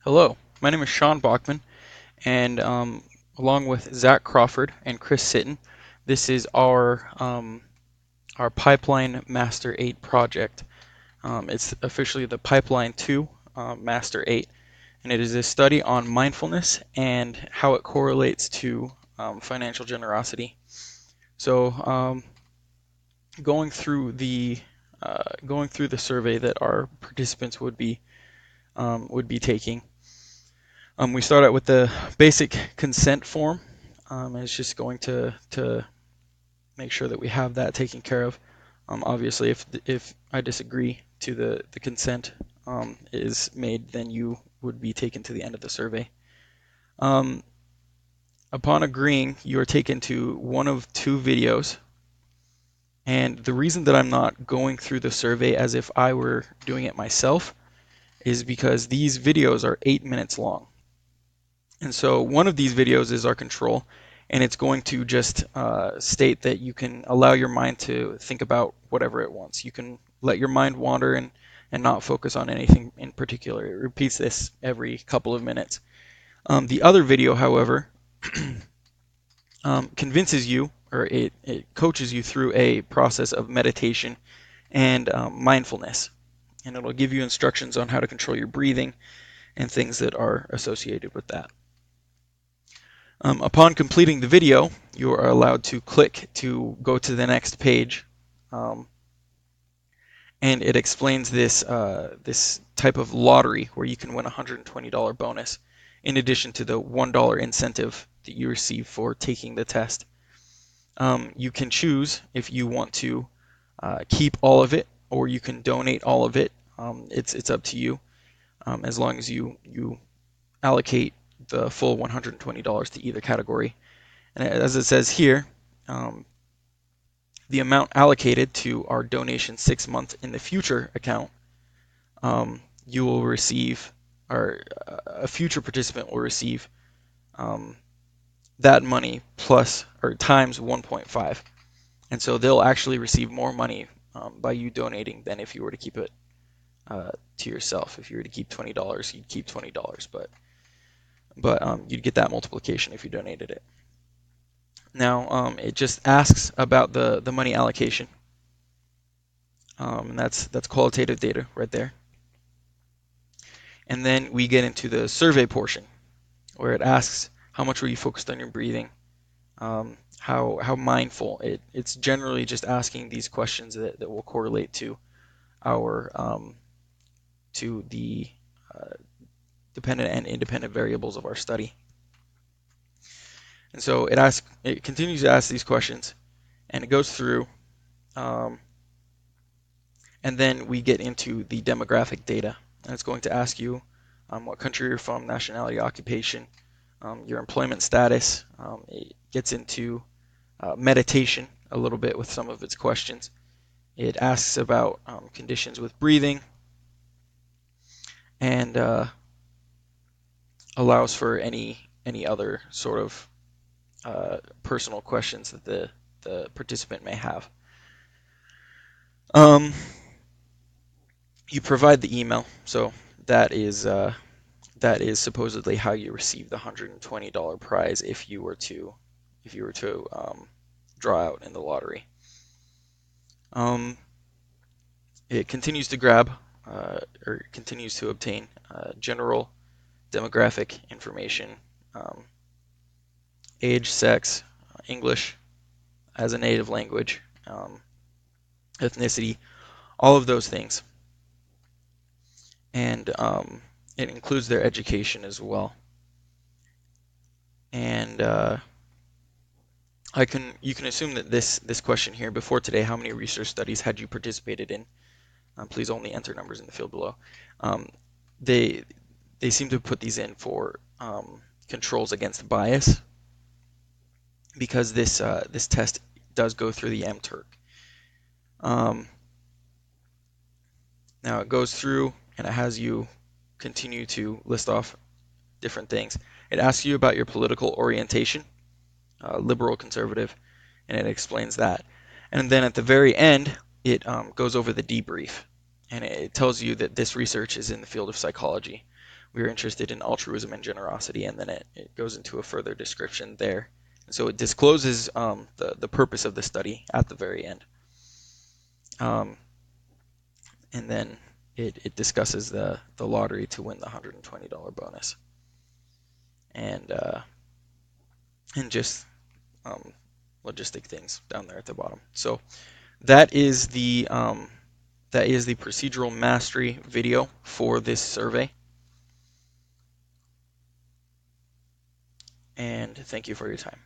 Hello, my name is Sean Bachman, and along with Zach Crawford and Chris Sitton, this is our Pipeline Master 8 project. It's officially the Pipeline 2 Master 8, and it is a study on mindfulness and how it correlates to financial generosity. So, going through the going through the survey that our participants would be taking. We start out with the basic consent form. It's just going to make sure that we have that taken care of. Obviously, if I disagree to the consent is made, then you would be taken to the end of the survey. Um, Upon agreeing, you are taken to one of two videos. And the reason that I'm not going through the survey as if I were doing it myself is because these videos are 8 minutes long. And so one of these videos is our control, and it's going to just state that you can allow your mind to think about whatever it wants. You can let your mind wander and not focus on anything in particular. It repeats this every couple of minutes. The other video, however, convinces you, or it coaches you through a process of meditation and mindfulness. And it'll give you instructions on how to control your breathing and things that are associated with that. Upon completing the video, you are allowed to click to go to the next page, um, and it explains this type of lottery where you can win a $120 bonus, in addition to the $1 incentive that you receive for taking the test. You can choose if you want to keep all of it, or you can donate all of it. It's up to you, as long as you allocate the full $120 to either category. And as it says here, um, the amount allocated to our donation 6 months in the future account, you will receive, or a future participant will receive um, that money plus or times 1.5. And so they'll actually receive more money by you donating than if you were to keep it to yourself. If you were to keep $20, you'd keep $20, but you'd get that multiplication if you donated it. Now, it just asks about the money allocation, and that's qualitative data right there. And then we get into the survey portion, where it asks how much were you focused on your breathing, how mindful. It's generally just asking these questions that will correlate to our to the uh, dependent and independent variables of our study. And so it continues to ask these questions, and it goes through. Um, And then we get into the demographic data. And it's going to ask you what country you're from, nationality, occupation, your employment status. It gets into meditation a little bit with some of its questions. It asks about conditions with breathing, and allows for any other sort of personal questions that the participant may have. Um, you provide the email, so that is that is supposedly how you receive the $120 prize if you were to draw out in the lottery. Um, it continues to grab or continues to obtain general demographic information, um, age, sex, English as a native language, ethnicity, all of those things, and it includes their education as well. And you can assume that this question here, before today, how many research studies had you participated in? Please only enter numbers in the field below. Um, they they seem to put these in for controls against bias, because this test does go through the MTurk. Um, Now it goes through and it has you continue to list off different things. It asks you about your political orientation, liberal, conservative, and it explains that. And then at the very end, it goes over the debrief, and it tells you that this research is in the field of psychology, we are interested in altruism and generosity, and then it goes into a further description there. And so it discloses the purpose of the study at the very end. Um, and then it discusses the lottery to win the $120 bonus. And just um, logistic things down there at the bottom. So that is the procedural mastery video for this survey. And thank you for your time.